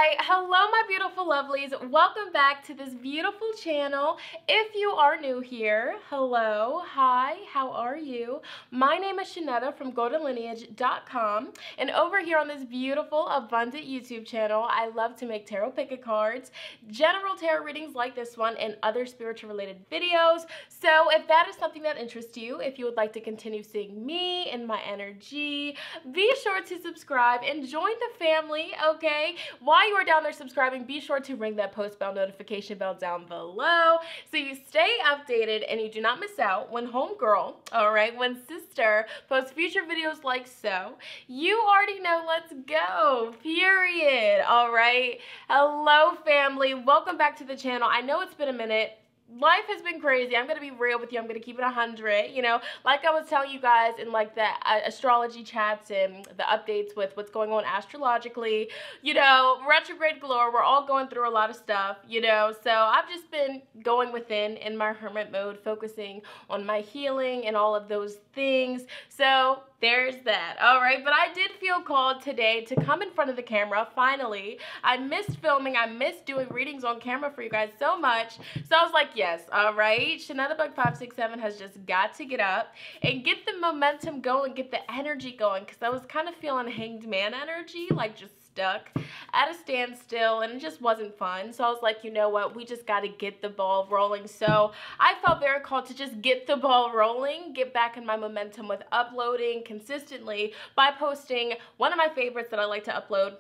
right, hello my beautiful lovelies. Welcome back to this beautiful channel. If you are new here, hello, hi, how are you? My name is Shonnetta from GoldenLineage.com, and over here on this beautiful, abundant YouTube channel, I love to make tarot pick-a cards, general tarot readings like this one, and other spiritual related videos. So if that is something that interests you, if you would like to continue seeing me and my energy, be sure to subscribe and join the family, okay? While you are down there subscribing, be sure to ring that post bell notification bell down below so you stay updated and you do not miss out when homegirl, all right, when sister posts future videos like so. You already know, let's go, period, all right? Hello, family. Welcome back to the channel. I know it's been a minute. Life has been crazy. I'm going to be real with you. I'm going to keep it 100, you know, like I was telling you guys in like the astrology chats and the updates with what's going on astrologically, you know, retrograde galore. We're all going through a lot of stuff, you know, so I've just been going within in my hermit mode, focusing on my healing and all of those things. So there's that. All right, but I did feel called today to come in front of the camera, finally. I missed filming. I missed doing readings on camera for you guys so much. So I was like, yes, all right. Shonnetta'sDivineTarot has just got to get up and get the momentum going, get the energy going, because I was kind of feeling hanged man energy, like just stuck at a standstill, and it just wasn't fun. So I was like, you know what, we just got to get the ball rolling. So I felt very called to just get the ball rolling, get back in my momentum with uploading consistently by posting one of my favorites that I like to upload,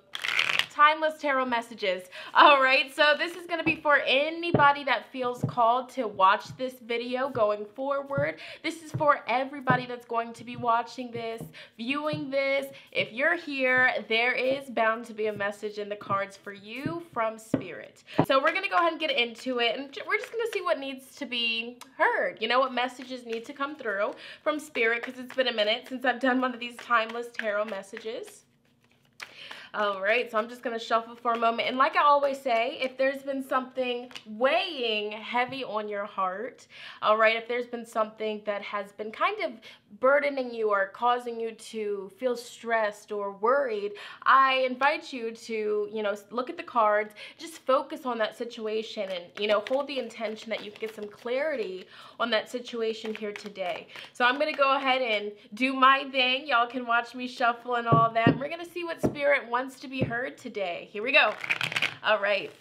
timeless tarot messages. All right, so this is going to be for anybody that feels called to watch this video going forward. This is for everybody that's going to be watching this, viewing this. If you're here, there is bound to be a message in the cards for you from Spirit. So we're going to go ahead and get into it, and we're just going to see what needs to be heard. You know, what messages need to come through from Spirit, because it's been a minute since I've done one of these timeless tarot messages. All right, so I'm just going to shuffle for a moment. And like I always say, if there's been something weighing heavy on your heart, all right, if there's been something that has been kind of burdening you or causing you to feel stressed or worried, I invite you to, you know, look at the cards, just focus on that situation and, you know, hold the intention that you can get some clarity on that situation here today. So I'm going to go ahead and do my thing. Y'all can watch me shuffle and all that. We're going to see what Spirit wants to be heard today. Here we go. All right.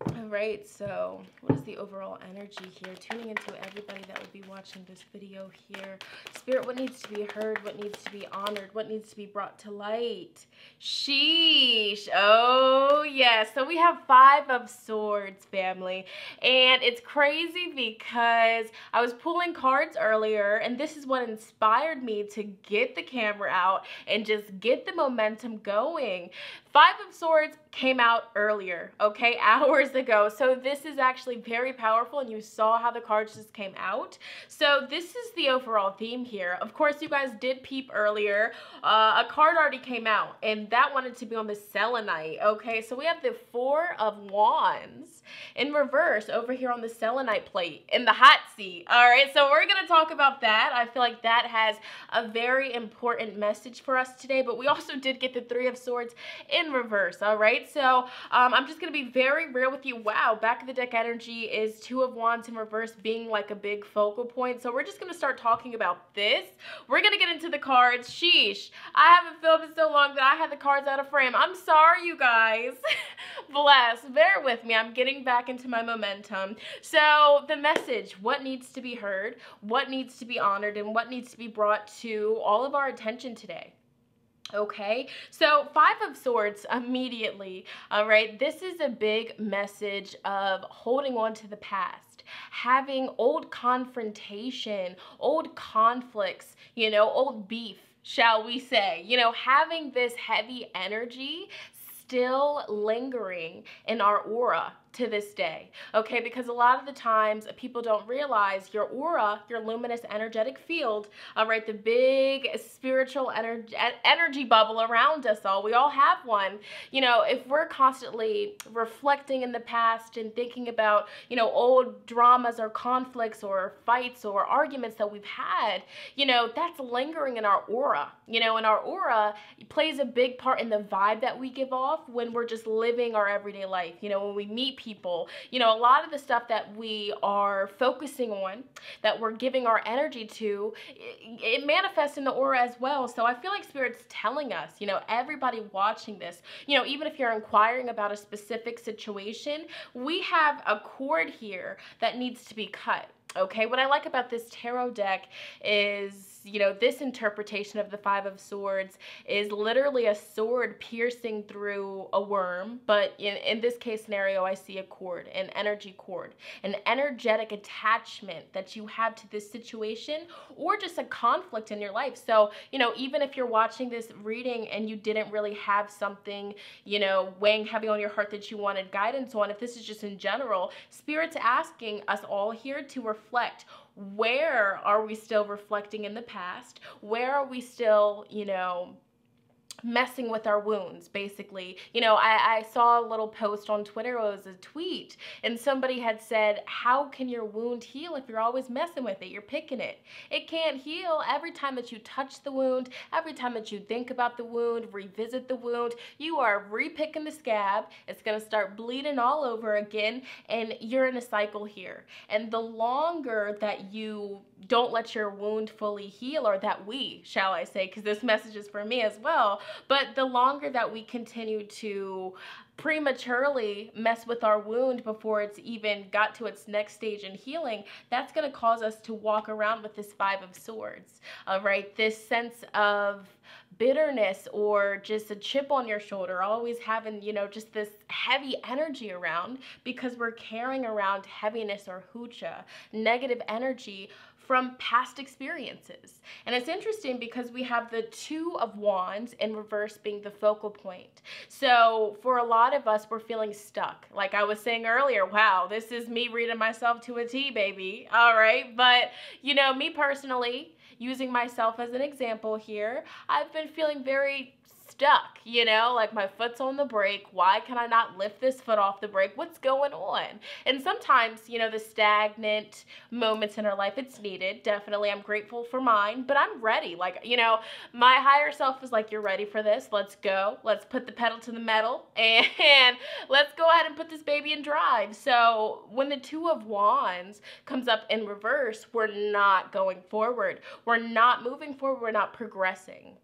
All right, so what is the overall energy here? Tuning into everybody that will be watching this video here. Spirit, what needs to be heard? What needs to be honored? What needs to be brought to light? Sheesh. Oh, yes. So we have 5 of Swords, family. And it's crazy because I was pulling cards earlier, and this is what inspired me to get the camera out and just get the momentum going. 5 of Swords came out earlier, okay, hours ago. So this is actually very powerful, and you saw how the cards just came out. So this is the overall theme here. Of course, you guys did peep earlier. A card already came out, and that wanted to be on the selenite, okay? So we have the 4 of Wands in reverse over here on the selenite plate in the hot seat. All right, so we're going to talk about that. I feel like that has a very important message for us today, but we also did get the 3 of Swords in reverse, all right? So I'm just going to be very real with you. Wow, back of the deck energy is 2 of Wands in reverse being like a big focal point. So we're just going to start talking about this. We're going to get into the cards. Sheesh, I haven't filmed in so long that I had the cards out of frame. I'm sorry, you guys. Bless. Bear with me. I'm getting back into my momentum. So the message, what needs to be heard, what needs to be honored, and what needs to be brought to all of our attention today. Okay, so 5 of Swords immediately, all right, this is a big message of holding on to the past, having old confrontation, old conflicts, you know, old beef, shall we say, you know, having this heavy energy still lingering in our aura to this day, okay? Because a lot of the times people don't realize your aura, your luminous energetic field, all right, the big spiritual energy bubble around us all, we all have one. You know, if we're constantly reflecting in the past and thinking about, you know, old dramas or conflicts or fights or arguments that we've had, you know, that's lingering in our aura, you know, and our aura plays a big part in the vibe that we give off when we're just living our everyday life. You know, when we meet people, you know, a lot of the stuff that we are focusing on, that we're giving our energy to, it manifests in the aura as well. So I feel like Spirit's telling us, you know, everybody watching this, you know, even if you're inquiring about a specific situation, we have a cord here that needs to be cut. Okay, what I like about this tarot deck is, you know, this interpretation of the Five of Swords is literally a sword piercing through a worm, but in this case scenario, I see a cord, an energy cord, an energetic attachment that you have to this situation or just a conflict in your life. So, you know, even if you're watching this reading and you didn't really have something, you know, weighing heavy on your heart that you wanted guidance on, if this is just in general, Spirit's asking us all here to reflect. Where are we still reflecting in the past? Where are we still, you know, messing with our wounds, basically? You know, I saw a little post on Twitter, it was a tweet, and somebody had said, how can your wound heal if you're always messing with it? You're picking it. It can't heal. Every time that you touch the wound, every time that you think about the wound, revisit the wound, you are re-picking the scab. It's going to start bleeding all over again, and you're in a cycle here. And the longer that you don't let your wound fully heal, or that we, shall I say, because this message is for me as well, but the longer that we continue to prematurely mess with our wound before it's even got to its next stage in healing, that's going to cause us to walk around with this Five of Swords, right? This sense of bitterness or just a chip on your shoulder, always having, you know, just this heavy energy around because we're carrying around heaviness or hucha, negative energy from past experiences. And it's interesting because we have the Two of Wands in reverse being the focal point. So for a lot of us, we're feeling stuck. Like I was saying earlier, wow, this is me reading myself to a T, baby. All right. But, you know, me personally, using myself as an example here, I've been feeling very stuck, you know, like my foot's on the brake. Why can I not lift this foot off the brake? What's going on? And sometimes, you know, the stagnant moments in our life, it's needed. Definitely, I'm grateful for mine, but I'm ready. Like, you know, my higher self is like, you're ready for this. Let's go. Let's put the pedal to the metal and let's go ahead and put this baby in drive. So when the Two of Wands comes up in reverse, we're not going forward. We're not moving forward. We're not progressing.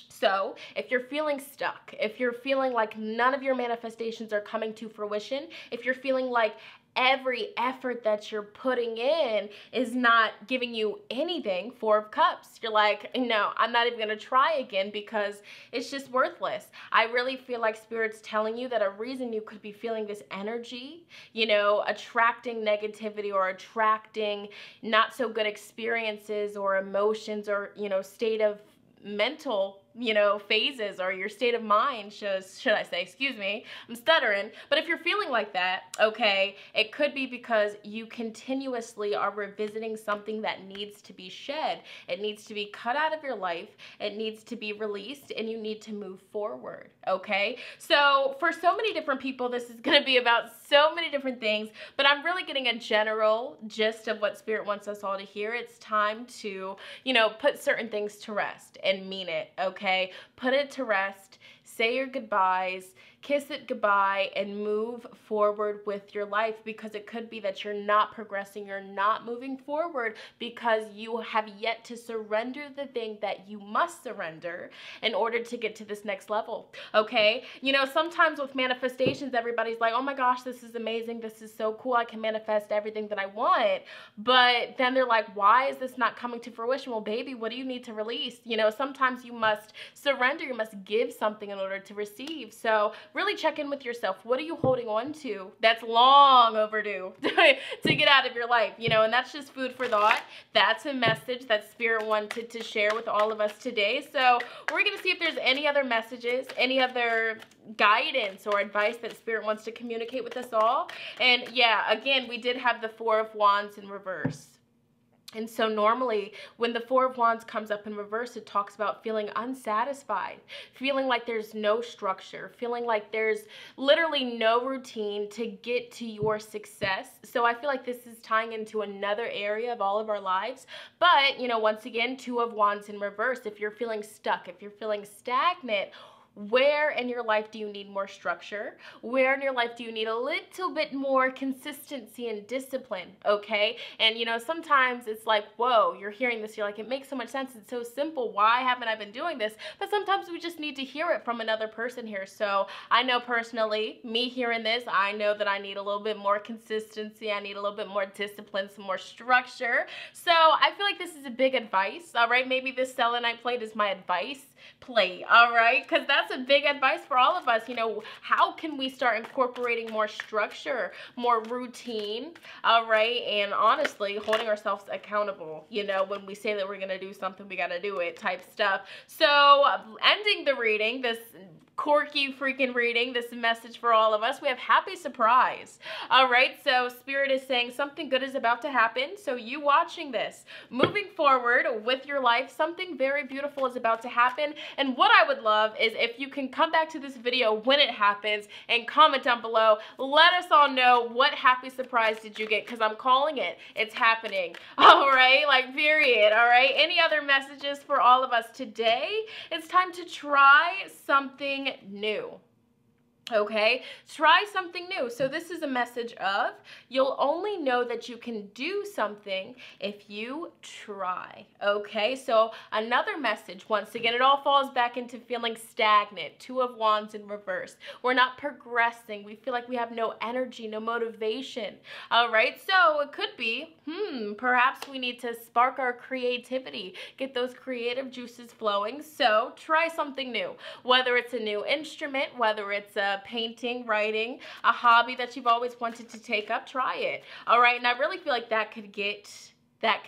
So if you're feeling stuck, if you're feeling like none of your manifestations are coming to fruition, if you're feeling like every effort that you're putting in is not giving you anything, Four of Cups, you're like, no, I'm not even going to try again because it's just worthless. I really feel like Spirit's telling you that a reason you could be feeling this energy, you know, attracting negativity or attracting not so good experiences or emotions or, you know, state of mental, you know, phases, or your state of mind, should I say, excuse me, I'm stuttering. But if you're feeling like that, okay, it could be because you continuously are revisiting something that needs to be shed. It needs to be cut out of your life. It needs to be released, and you need to move forward, okay? So for so many different people, this is going to be about so many different things, but I'm really getting a general gist of what Spirit wants us all to hear. It's time to, you know, put certain things to rest and mean it, okay? Put it to rest, say your goodbyes, kiss it goodbye, and move forward with your life, because it could be that you're not progressing, you're not moving forward because you have yet to surrender the thing that you must surrender in order to get to this next level, okay? You know, sometimes with manifestations, everybody's like, oh my gosh, this is amazing, this is so cool, I can manifest everything that I want, but then they're like, why is this not coming to fruition? Well, baby, what do you need to release? You know, sometimes you must surrender, you must give something in order to receive. So really check in with yourself. What are you holding on to that's long overdue to get out of your life? You know, and that's just food for thought. That's a message that Spirit wanted to share with all of us today. So we're going to see if there's any other messages, any other guidance or advice that Spirit wants to communicate with us all. And yeah, again, we did have the Four of Wands in reverse. And so normally when the Four of Wands comes up in reverse, it talks about feeling unsatisfied, feeling like there's no structure, feeling like there's literally no routine to get to your success. So I feel like this is tying into another area of all of our lives. But, you know, once again, Two of Wands in reverse. If you're feeling stuck, if you're feeling stagnant, where in your life do you need more structure? Where in your life do you need a little bit more consistency and discipline, okay? And, you know, sometimes it's like, whoa, you're hearing this, you're like, it makes so much sense, it's so simple, why haven't I been doing this? But sometimes we just need to hear it from another person here. So I know personally, me hearing this, I know that I need a little bit more consistency, I need a little bit more discipline, some more structure. So I feel like this is a big advice, all right? Maybe this selenite plate is my advice plate, all right? Because that's a big advice for all of us. You know, how can we start incorporating more structure, more routine, all right? And honestly, holding ourselves accountable. You know, when we say that we're going to do something, we got to do it type stuff. So ending the reading, this quirky freaking reading, this message for all of us, we have happy surprise. All right, so Spirit is saying something good is about to happen. So you watching this, moving forward with your life, something very beautiful is about to happen. And what I would love is if you can come back to this video when it happens and comment down below. Let us all know what happy surprise did you get, because I'm calling it. It's happening. All right, like period. All right, any other messages for all of us today? It's time to try something new. Okay, try something new. So this is a message of you'll only know that you can do something if you try. Okay, so another message, once again, it all falls back into feeling stagnant. Two of Wands in reverse. We're not progressing. We feel like we have no energy, no motivation. All right, so it could be, perhaps we need to spark our creativity, get those creative juices flowing. So try something new, whether it's a new instrument, whether it's a painting, writing, a hobby that you've always wanted to take up, try it. All right, and I really feel like that could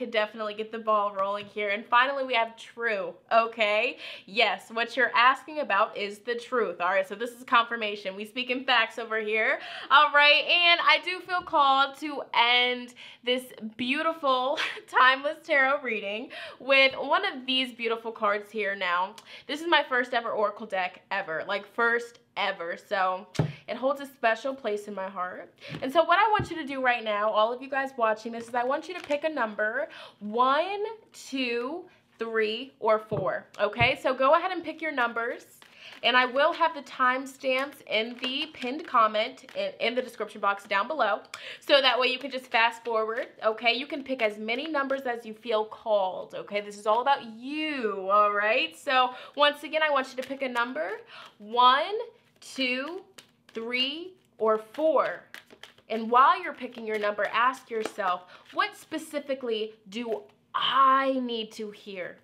definitely get the ball rolling here. And finally, we have true, okay? Yes, what you're asking about is the truth. All right, so this is confirmation. We speak in facts over here. All right, and I do feel called to end this beautiful timeless tarot reading with one of these beautiful cards here now. This is my first ever oracle deck ever, like first ever. So it holds a special place in my heart. And so what I want you to do right now, all of you guys watching this, is I want you to pick a number, 1, 2, 3, or 4. Okay, so go ahead and pick your numbers. And I will have the timestamps in the pinned comment in the description box down below. So that way you can just fast forward, okay? You can pick as many numbers as you feel called, okay? This is all about you, all right? So once again, I want you to pick a number, 1, 2, 3, or 4. And while you're picking your number, ask yourself, what specifically do I need to hear?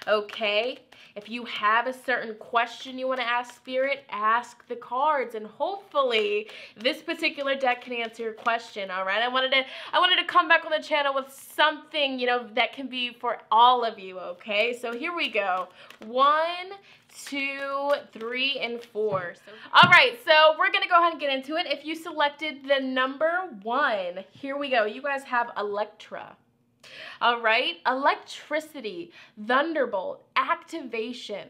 Okay, if you have a certain question you want to ask Spirit, ask the cards, and hopefully this particular deck can answer your question. All right, I wanted to come back on the channel with something, you know, that can be for all of you. Okay, so here we go. 1, 2, 3, and 4. All right, so we're gonna go ahead and get into it. If you selected the number 1, here we go. You guys have Electra. All right, electricity, thunderbolt, activation.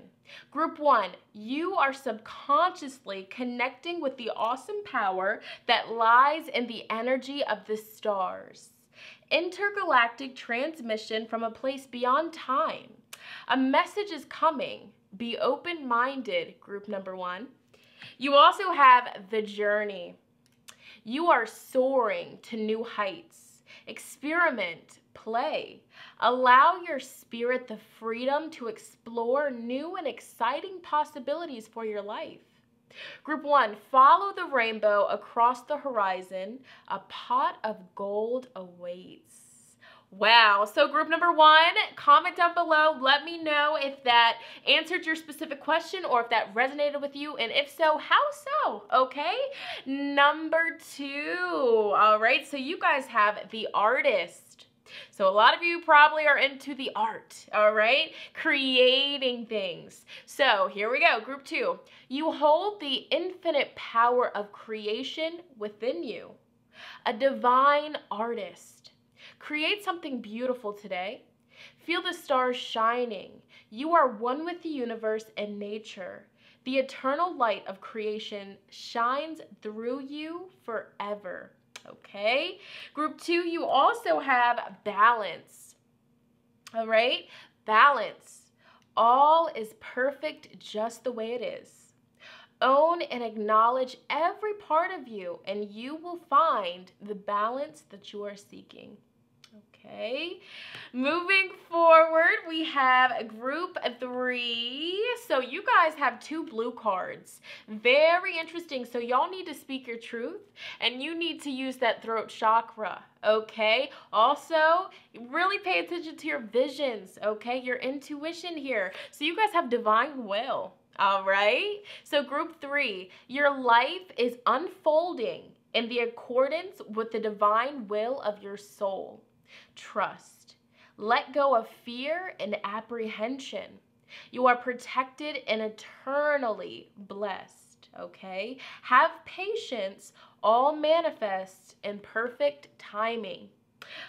Group 1, you are subconsciously connecting with the awesome power that lies in the energy of the stars. Intergalactic transmission from a place beyond time. A message is coming. Be open-minded, group number 1. You also have the journey. You are soaring to new heights. Experiment. Play. Allow your spirit the freedom to explore new and exciting possibilities for your life. Group 1, follow the rainbow across the horizon. A pot of gold awaits. Wow. So group number 1, comment down below. Let me know if that answered your specific question or if that resonated with you. And if so, how so? Okay. Number 2. All right. So you guys have the artist. So a lot of you probably are into the art, all right? Creating things. So here we go, group 2. You hold the infinite power of creation within you. A divine artist. Create something beautiful today. Feel the stars shining. You are one with the universe and nature. The eternal light of creation shines through you forever. Okay? Group 2, you also have balance. All right? Balance. All is perfect just the way it is. Own and acknowledge every part of you, and you will find the balance that you are seeking. Okay, moving forward, we have group 3. So you guys have 2 blue cards. Very interesting. So y'all need to speak your truth, and you need to use that throat chakra. Okay, also really pay attention to your visions. Okay, your intuition here. So you guys have divine will. All right, so group 3, your life is unfolding in the accordance with the divine will of your soul. Trust. Let go of fear and apprehension. You are protected and eternally blessed, okay? Have patience, all manifests in perfect timing,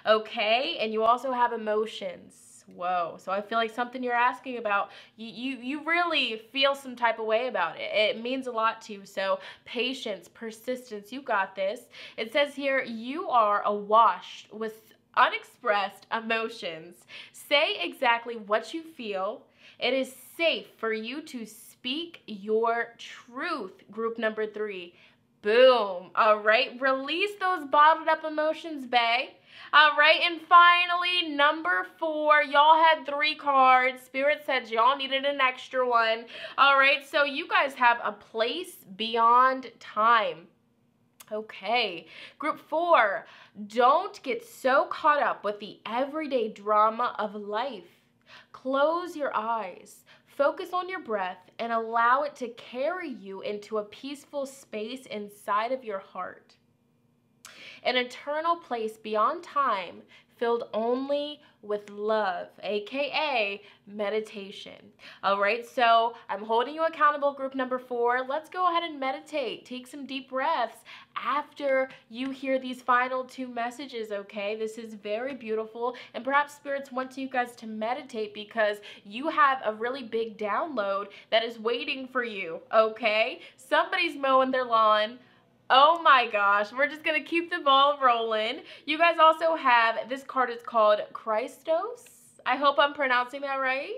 okay? And you also have emotions. Whoa, so I feel like something you're asking about, you really feel some type of way about it. It means a lot to you. So patience, persistence, you got this. It says here, you are awash with unexpressed emotions. Say exactly what you feel. It is safe for you to speak your truth. Group number 3. Boom. All right. Release those bottled up emotions, bae. All right. And finally, number 4. Y'all had 3 cards. Spirit said y'all needed an extra one. All right. So you guys have a place beyond time. Okay, group 4, don't get so caught up with the everyday drama of life. Close your eyes, focus on your breath, and allow it to carry you into a peaceful space inside of your heart. An eternal place beyond time, filled only with love, aka meditation. All right, so I'm holding you accountable, group number 4. Let's go ahead and meditate. Take some deep breaths after you hear these final 2 messages, okay? This is very beautiful, and perhaps spirits want you guys to meditate because you have a really big download that is waiting for you, okay? Somebody's mowing their lawn. Oh my gosh, we're just going to keep the ball rolling. You guys also have, this card is called Christos. I hope I'm pronouncing that right.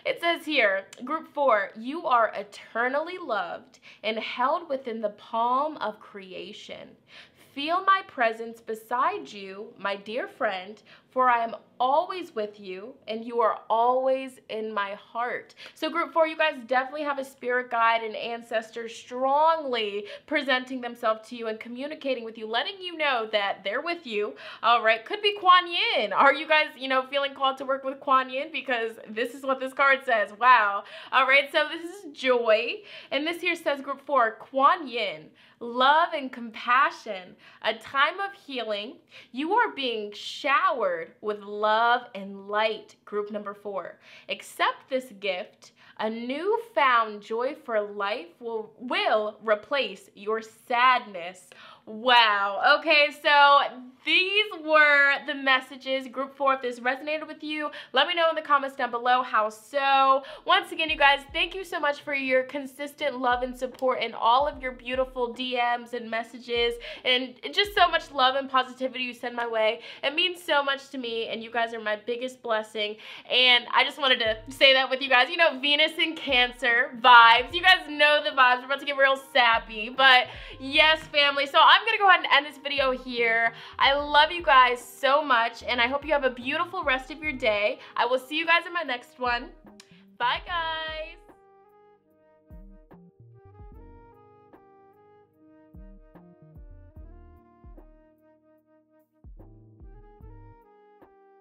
It says here, group 4, you are eternally loved and held within the palm of creation. Feel my presence beside you, my dear friend, for I am always with you and you are always in my heart. So group 4, you guys definitely have a spirit guide and ancestor strongly presenting themselves to you and communicating with you, letting you know that they're with you. All right, could be Kuan Yin. Are you guys, feeling called to work with Kuan Yin? Because this is what this card says. Wow. All right, so this is joy. And this here says group 4, Kuan Yin. Love and compassion, a time of healing. You are being showered with love and light, group number 4. Accept this gift. A newfound joy for life will replace your sadness. Wow. Okay, so these were the messages. Group 4, if this resonated with you, let me know in the comments down below how so. Once again, you guys, thank you so much for your consistent love and support and all of your beautiful DMs and messages and just so much love and positivity you send my way. It means so much to me, and you guys are my biggest blessing. And I just wanted to say that with you guys. Venus and Cancer vibes. You guys know the vibes. We're about to get real sappy. But yes, family. So I'm going to go ahead and end this video here. I love you guys so much, and I hope you have a beautiful rest of your day. I will see you guys in my next one. Bye, guys.